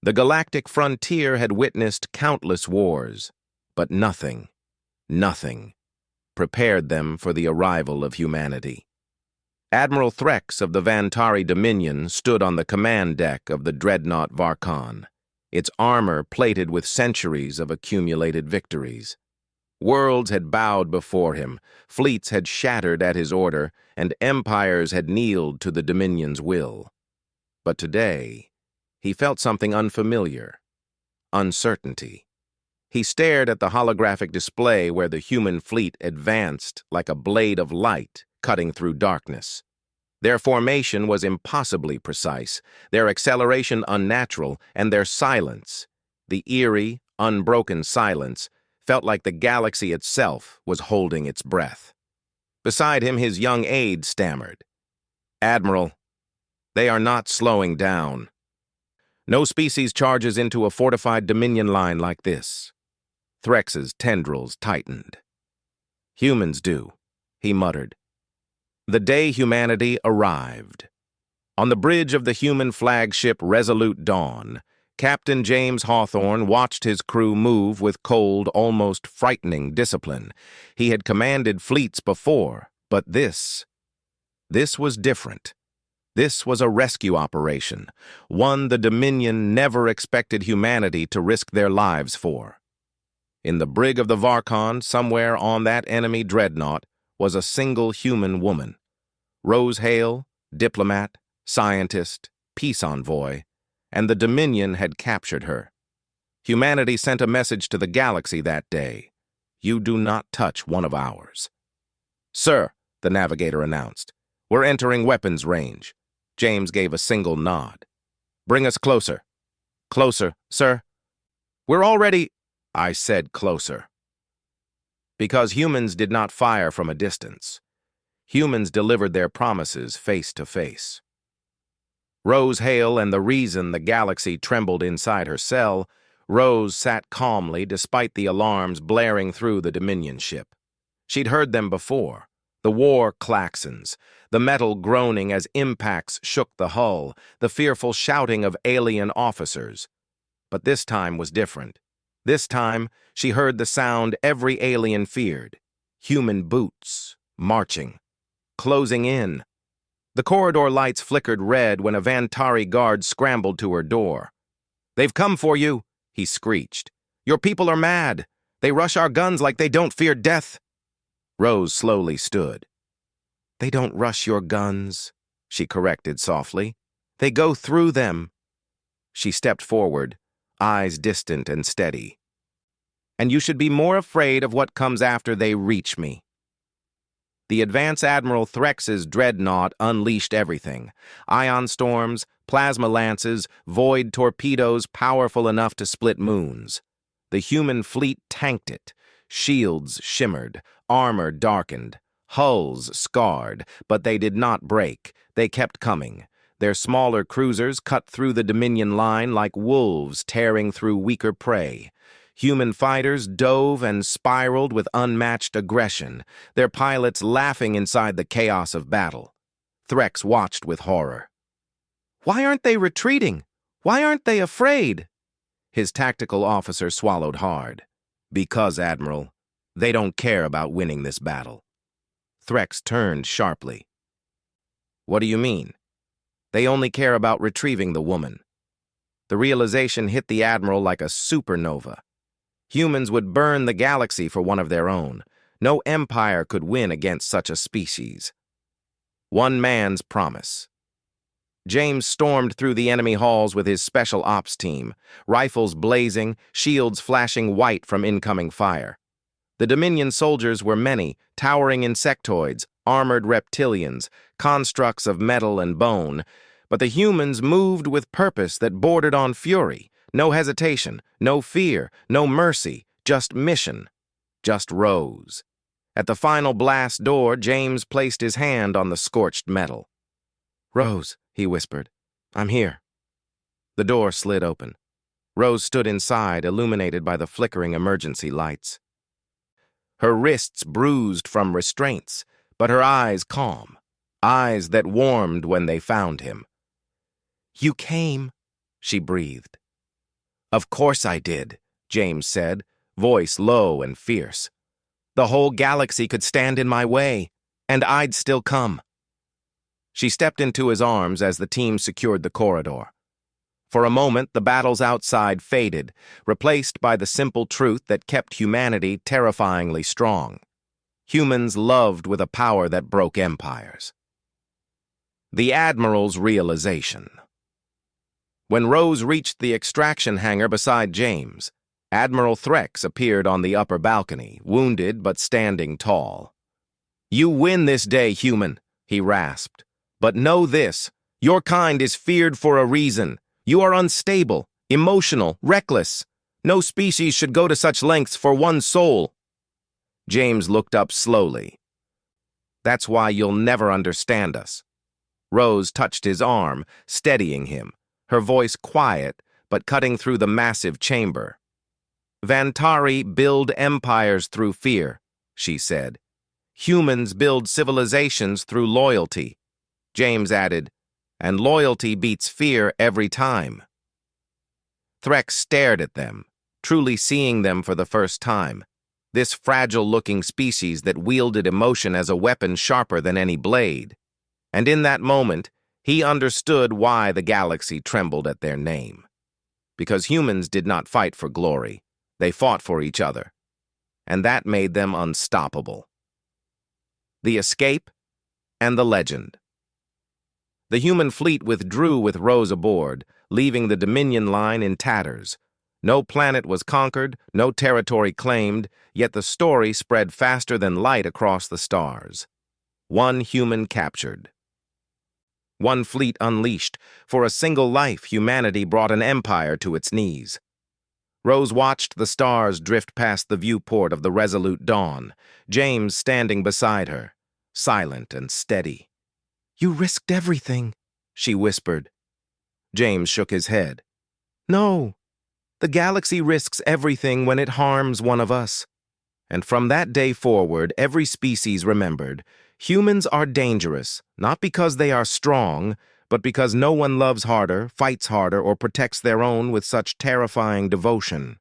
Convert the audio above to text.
The galactic frontier had witnessed countless wars, but nothing, prepared them for the arrival of humanity. Admiral Threx of the Vantari Dominion stood on the command deck of the dreadnought Varkon, its armor plated with centuries of accumulated victories. Worlds had bowed before him, fleets had shattered at his order, and empires had kneeled to the Dominion's will. But today, he felt something unfamiliar: uncertainty. He stared at the holographic display where the human fleet advanced like a blade of light cutting through darkness. Their formation was impossibly precise, their acceleration unnatural, and their silence, the eerie, unbroken silence, felt like the galaxy itself was holding its breath. Beside him, his young aide stammered, "Admiral, they are not slowing down. No species charges into a fortified Dominion line like this." Threx's tendrils tightened. "Humans do," he muttered. The day humanity arrived. On the bridge of the human flagship Resolute Dawn, Captain James Hawthorne watched his crew move with cold, almost frightening discipline. He had commanded fleets before, but this was different. This was a rescue operation, one the Dominion never expected humanity to risk their lives for. In the brig of the Varkon, somewhere on that enemy dreadnought, was a single human woman. Rose Hale, diplomat, scientist, peace envoy, and the Dominion had captured her. Humanity sent a message to the galaxy that day: "You do not touch one of ours." "Sir," the navigator announced, "we're entering weapons range." James gave a single nod. "Bring us closer." "Closer, sir." "We're already—" I said closer. Because humans did not fire from a distance. Humans delivered their promises face to face. Rose Hale, and the reason the galaxy trembled inside her cell, Rose sat calmly despite the alarms blaring through the Dominion ship. She'd heard them before. The war klaxons, the metal groaning as impacts shook the hull, the fearful shouting of alien officers. But this time was different. This time, she heard the sound every alien feared: human boots, marching, closing in. The corridor lights flickered red when a Vantari guard scrambled to her door. "They've come for you," he screeched. "Your people are mad. They rush our guns like they don't fear death." Rose slowly stood. "They don't rush your guns," she corrected softly. "They go through them." She stepped forward, eyes distant and steady. "And you should be more afraid of what comes after they reach me." The Advance Admiral Threx's dreadnought unleashed everything: ion storms, plasma lances, void torpedoes powerful enough to split moons. The human fleet tanked it. Shields shimmered, armor darkened, hulls scarred, but they did not break. They kept coming. Their smaller cruisers cut through the Dominion line like wolves tearing through weaker prey. Human fighters dove and spiraled with unmatched aggression, their pilots laughing inside the chaos of battle. Threx watched with horror. "Why aren't they retreating? Why aren't they afraid?" His tactical officer swallowed hard. "Because, Admiral, they don't care about winning this battle." Threx turned sharply. "What do you mean?" "They only care about retrieving the woman." The realization hit the Admiral like a supernova. Humans would burn the galaxy for one of their own. No empire could win against such a species. One man's promise. James stormed through the enemy halls with his special ops team, rifles blazing, shields flashing white from incoming fire. The Dominion soldiers were many: towering insectoids, armored reptilians, constructs of metal and bone. But the humans moved with purpose that bordered on fury. No hesitation, no fear, no mercy, just mission, just Rose. At the final blast door, James placed his hand on the scorched metal. "Rose," he whispered, "I'm here." The door slid open. Rose stood inside, illuminated by the flickering emergency lights. Her wrists bruised from restraints, but her eyes calm, eyes that warmed when they found him. "You came," she breathed. Of course I did, James said, voice low and fierce. The whole galaxy could stand in my way, and I'd still come. She stepped into his arms as the team secured the corridor. For a moment, the battles outside faded, replaced by the simple truth that kept humanity terrifyingly strong. Humans loved with a power that broke empires. The Admiral's realization. When Rose reached the extraction hangar beside James, Admiral Threx appeared on the upper balcony, wounded but standing tall. "You win this day, human," he rasped. "But know this, your kind is feared for a reason. You are unstable, emotional, reckless. No species should go to such lengths for one soul." James looked up slowly. "That's why you'll never understand us." Rose touched his arm, steadying him, her voice quiet but cutting through the massive chamber. "Vantari build empires through fear," she said. "Humans build civilizations through loyalty." James added, "And loyalty beats fear every time." Threx stared at them, truly seeing them for the first time. This fragile-looking species that wielded emotion as a weapon sharper than any blade. And in that moment, he understood why the galaxy trembled at their name. Because humans did not fight for glory. They fought for each other. And that made them unstoppable. The escape and the legend. The human fleet withdrew with Rose aboard, leaving the Dominion line in tatters. No planet was conquered, no territory claimed, yet the story spread faster than light across the stars. One human captured. One fleet unleashed. For a single life, humanity brought an empire to its knees. Rose watched the stars drift past the viewport of the resolute dawn, James standing beside her, silent and steady. "You risked everything," she whispered. James shook his head. "No, the galaxy risks everything when it harms one of us." And from that day forward, every species remembered, humans are dangerous, not because they are strong, but because no one loves harder, fights harder, or protects their own with such terrifying devotion.